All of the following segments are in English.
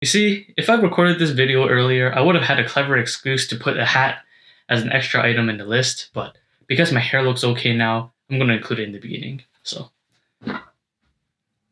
You see, if I recorded this video earlier, I would have had a clever excuse to put a hat as an extra item in the list, but because my hair looks okay now, I'm going to include it in the beginning. So,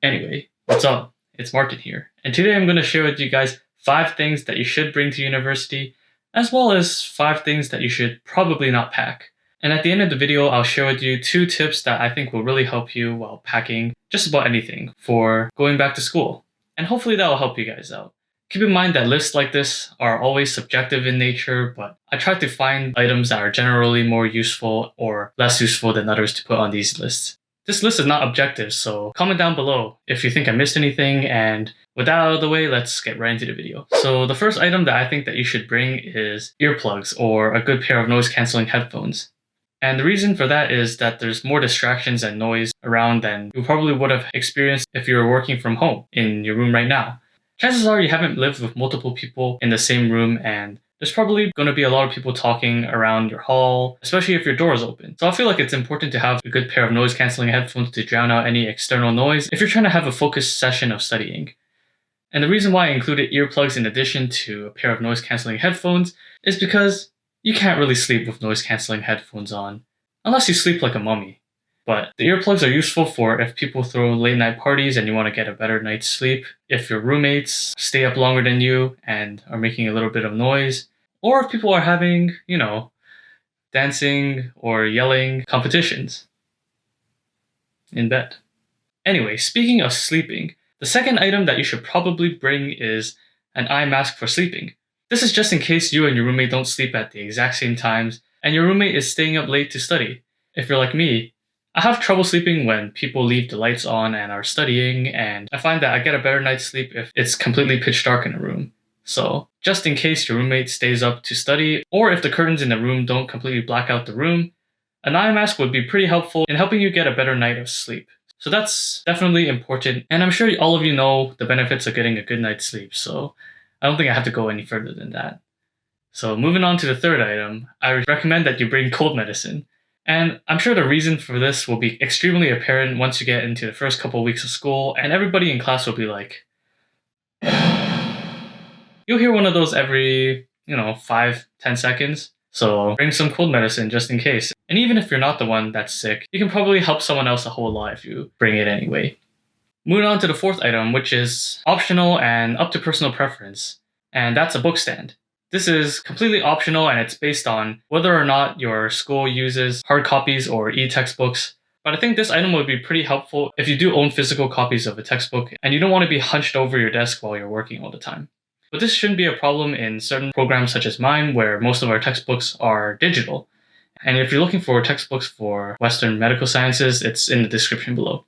anyway, what's up? It's Martin here, and today I'm going to share with you guys 5 things that you should bring to university, as well as 5 things that you should probably not pack. And at the end of the video, I'll share with you 2 tips that I think will really help you while packing just about anything for going back to school. And hopefully that will help you guys out. Keep in mind that lists like this are always subjective in nature, but I try to find items that are generally more useful or less useful than others to put on these lists. This list is not objective, so comment down below if you think I missed anything, and with that out of the way, let's get right into the video. So the first item that I think that you should bring is earplugs or a good pair of noise-canceling headphones. And the reason for that is that there's more distractions and noise around than you probably would have experienced if you were working from home in your room right now. Chances are you haven't lived with multiple people in the same room, and there's probably going to be a lot of people talking around your hall, especially if your door is open. So I feel like it's important to have a good pair of noise-canceling headphones to drown out any external noise if you're trying to have a focused session of studying. And the reason why I included earplugs in addition to a pair of noise-canceling headphones is because you can't really sleep with noise-canceling headphones on, unless you sleep like a mummy. But the earplugs are useful for if people throw late-night parties and you want to get a better night's sleep, if your roommates stay up longer than you and are making a little bit of noise, or if people are having, dancing or yelling competitions in bed. Anyway, speaking of sleeping, the second item that you should probably bring is an eye mask for sleeping. This is just in case you and your roommate don't sleep at the exact same times and your roommate is staying up late to study. If you're like me, I have trouble sleeping when people leave the lights on and are studying, and I find that I get a better night's sleep if it's completely pitch dark in a room. So, just in case your roommate stays up to study, or if the curtains in the room don't completely black out the room, an eye mask would be pretty helpful in helping you get a better night of sleep. So that's definitely important, and I'm sure all of you know the benefits of getting a good night's sleep, so I don't think I have to go any further than that. So moving on to the third item, I recommend that you bring cold medicine. And I'm sure the reason for this will be extremely apparent once you get into the first couple weeks of school, and everybody in class will be like, you'll hear one of those every, 5-10 seconds. So bring some cold medicine just in case. And even if you're not the one that's sick, you can probably help someone else a whole lot if you bring it anyway. Moving on to the fourth item, which is optional and up to personal preference, and that's a book stand. This is completely optional and it's based on whether or not your school uses hard copies or e-textbooks. But I think this item would be pretty helpful if you do own physical copies of a textbook and you don't want to be hunched over your desk while you're working all the time. But this shouldn't be a problem in certain programs such as mine, where most of our textbooks are digital. And if you're looking for textbooks for Western medical sciences, it's in the description below.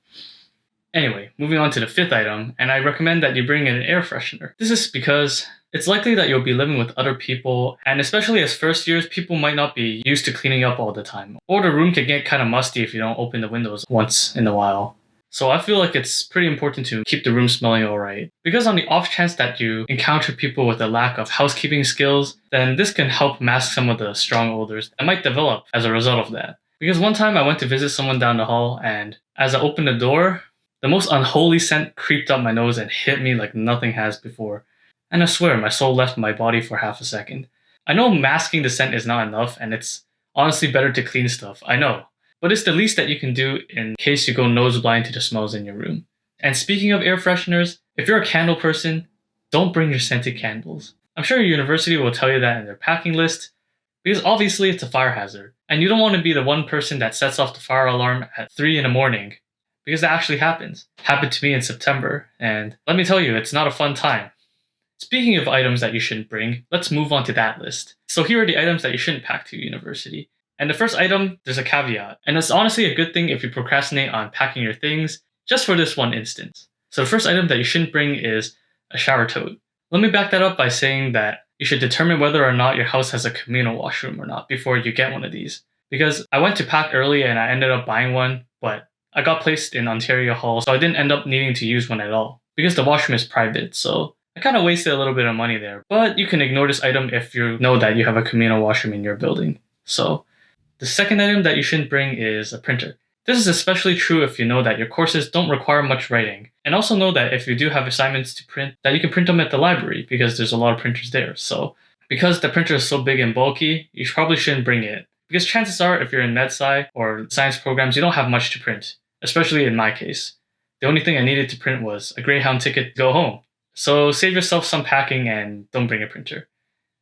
Anyway, moving on to the fifth item, and I recommend that you bring in an air freshener. This is because it's likely that you'll be living with other people, and especially as first years, people might not be used to cleaning up all the time, or the room can get kind of musty if you don't open the windows once in a while. So I feel like it's pretty important to keep the room smelling alright. Because on the off chance that you encounter people with a lack of housekeeping skills, then this can help mask some of the strong odors that might develop as a result of that. Because one time I went to visit someone down the hall, and as I opened the door, the most unholy scent creeped up my nose and hit me like nothing has before. And I swear, my soul left my body for half a second. I know masking the scent is not enough, and it's honestly better to clean stuff, I know. But it's the least that you can do in case you go nose blind to the smells in your room. And speaking of air fresheners, if you're a candle person, don't bring your scented candles. I'm sure your university will tell you that in their packing list, because obviously it's a fire hazard. And you don't want to be the one person that sets off the fire alarm at 3 in the morning. Because that actually happens. Happened to me in September, and let me tell you, it's not a fun time. Speaking of items that you shouldn't bring, let's move on to that list. So here are the items that you shouldn't pack to university. And the first item, there's a caveat. And it's honestly a good thing if you procrastinate on packing your things, just for this one instance. So the first item that you shouldn't bring is a shower tote. Let me back that up by saying that you should determine whether or not your house has a communal washroom or not before you get one of these. Because I went to pack early and I ended up buying one, but I got placed in Ontario Hall, so I didn't end up needing to use one at all. Because the washroom is private, so I kind of wasted a little bit of money there. But you can ignore this item if you know that you have a communal washroom in your building. So the second item that you shouldn't bring is a printer. This is especially true if you know that your courses don't require much writing, And also know that if you do have assignments to print, that you can print them at the library because there's a lot of printers there. So because the printer is so big and bulky, you probably shouldn't bring it. Because chances are, if you're in med-sci or science programs, you don't have much to print, especially in my case. The only thing I needed to print was a Greyhound ticket to go home. So save yourself some packing and don't bring a printer.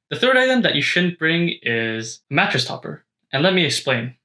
The third item that you shouldn't bring is a mattress topper. And let me explain.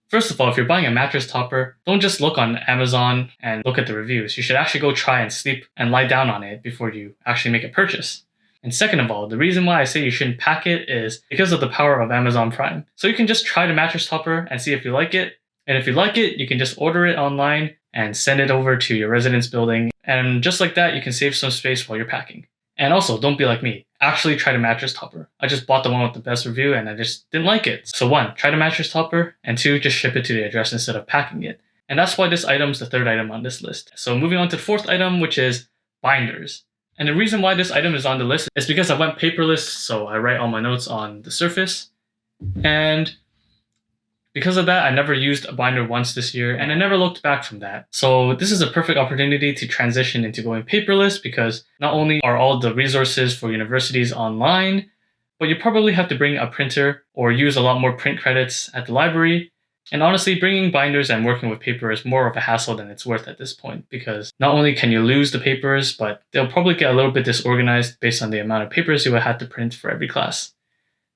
First of all, if you're buying a mattress topper, don't just look on Amazon and look at the reviews. You should actually go try and sleep and lie down on it before you actually make a purchase. And second of all, the reason why I say you shouldn't pack it is because of the power of Amazon Prime. So you can just try the mattress topper and see if you like it. And if you like it, you can just order it online and send it over to your residence building. And just like that, you can save some space while you're packing. And also, don't be like me. Actually try the mattress topper. I just bought the one with the best review and I just didn't like it. So 1, try the mattress topper, and 2, just ship it to the address instead of packing it. And that's why this item is the third item on this list. So moving on to the fourth item, which is binders. And the reason why this item is on the list is because I went paperless, so I write all my notes on the Surface. And because of that, I never used a binder once this year, and I never looked back from that. So this is a perfect opportunity to transition into going paperless because not only are all the resources for universities online, but you probably have to bring a printer or use a lot more print credits at the library. And honestly, bringing binders and working with paper is more of a hassle than it's worth at this point because not only can you lose the papers, but they'll probably get a little bit disorganized based on the amount of papers you would have to print for every class.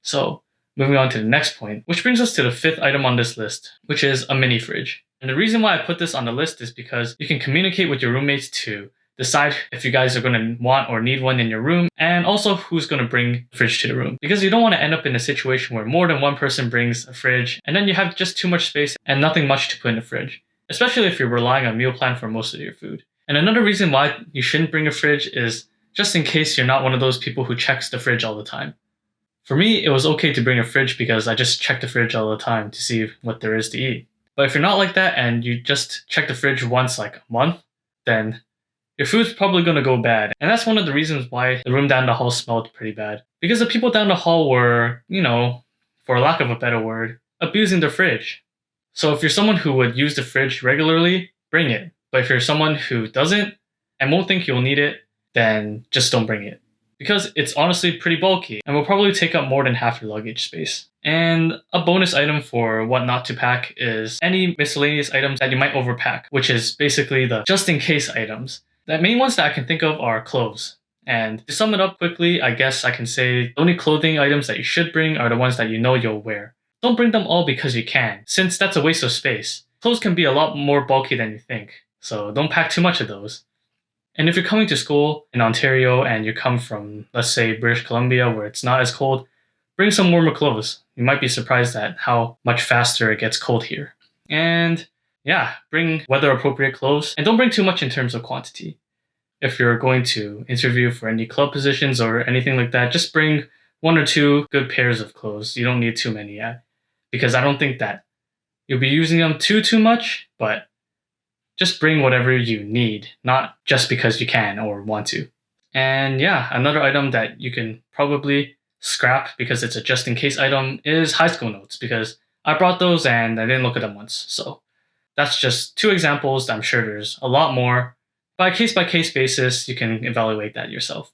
So moving on to the next point, which brings us to the fifth item on this list, which is a mini fridge. And the reason why I put this on the list is because you can communicate with your roommates to decide if you guys are going to want or need one in your room, and also who's going to bring the fridge to the room. Because you don't want to end up in a situation where more than one person brings a fridge, and then you have just too much space and nothing much to put in the fridge, especially if you're relying on meal plan for most of your food. And another reason why you shouldn't bring a fridge is just in case you're not one of those people who checks the fridge all the time. For me, it was okay to bring a fridge because I just check the fridge all the time to see what there is to eat. But if you're not like that and you just check the fridge once like a month, then your food's probably going to go bad. And that's one of the reasons why the room down the hall smelled pretty bad. Because the people down the hall were, for lack of a better word, abusing the fridge. So if you're someone who would use the fridge regularly, bring it. But if you're someone who doesn't and won't think you'll need it, then just don't bring it. Because it's honestly pretty bulky and will probably take up more than half your luggage space. And a bonus item for what not to pack is any miscellaneous items that you might overpack, which is basically the just-in-case items. The main ones that I can think of are clothes. And to sum it up quickly, I guess I can say the only clothing items that you should bring are the ones that you know you'll wear. Don't bring them all because you can, since that's a waste of space. Clothes can be a lot more bulky than you think, so don't pack too much of those. And if you're coming to school in Ontario and you come from, let's say, British Columbia where it's not as cold, bring some warmer clothes. You might be surprised at how much faster it gets cold here. And yeah, bring weather-appropriate clothes and don't bring too much in terms of quantity. If you're going to interview for any club positions or anything like that, just bring 1 or 2 good pairs of clothes. You don't need too many yet, because I don't think that you'll be using them too much, but just bring whatever you need, not just because you can or want to. And yeah, another item that you can probably scrap because it's a just-in-case item is high school notes, because I brought those and I didn't look at them once. So that's just 2 examples. I'm sure there's a lot more. By case-by-case basis, you can evaluate that yourself.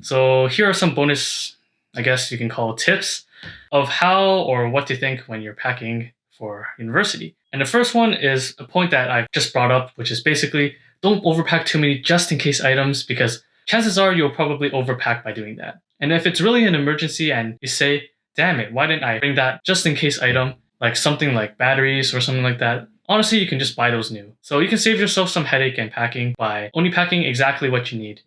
So here are some bonus, I guess you can call tips, of how or what to think when you're packing for university. And the first one is a point that I've just brought up, which is basically don't overpack too many just-in-case items, because chances are you'll probably overpack by doing that. And if it's really an emergency and you say, damn it, why didn't I bring that just-in-case item, like something like batteries or something like that, honestly, you can just buy those new. So you can save yourself some headache and packing by only packing exactly what you need.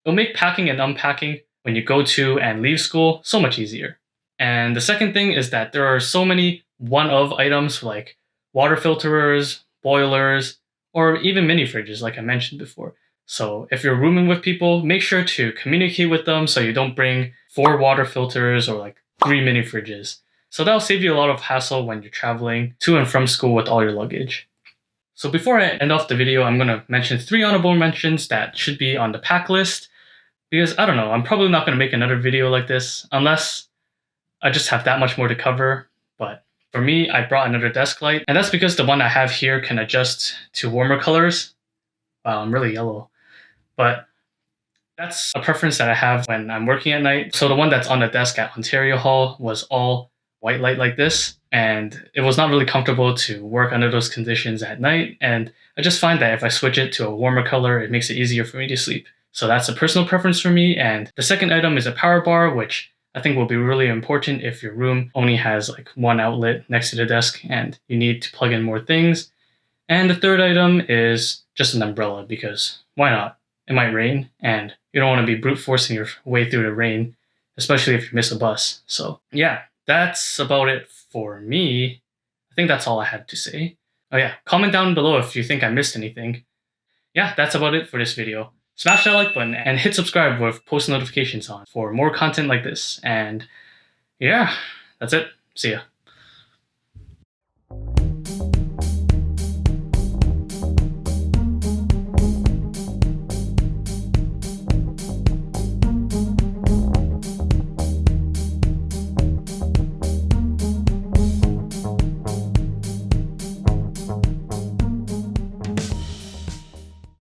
It'll make packing and unpacking when you go to and leave school so much easier. And the second thing is that there are so many one-of items like water filterers, boilers, or even mini fridges like I mentioned before. So if you're rooming with people, make sure to communicate with them so you don't bring 4 water filters or like 3 mini fridges. So that'll save you a lot of hassle when you're traveling to and from school with all your luggage. So before I end off the video, I'm going to mention 3 honorable mentions that should be on the pack list. Because I don't know, I'm probably not going to make another video like this unless I just have that much more to cover. But for me, I brought another desk light. And that's because the one I have here can adjust to warmer colors. Wow, I'm really yellow. But that's a preference that I have when I'm working at night. So the one that's on the desk at Ontario Hall was all white light like this, and it was not really comfortable to work under those conditions at night. And I just find that if I switch it to a warmer color, it makes it easier for me to sleep. So that's a personal preference for me. And the second item is a power bar, which I think will be really important if your room only has like one outlet next to the desk and you need to plug in more things. And the third item is just an umbrella, because why not? It might rain and you don't want to be brute forcing your way through the rain, especially if you miss a bus. So yeah, that's about it for me. I think that's all I had to say. Oh yeah, comment down below if you think I missed anything. Yeah, that's about it for this video. Smash that like button and hit subscribe with post notifications on for more content like this. And yeah, that's it. See ya.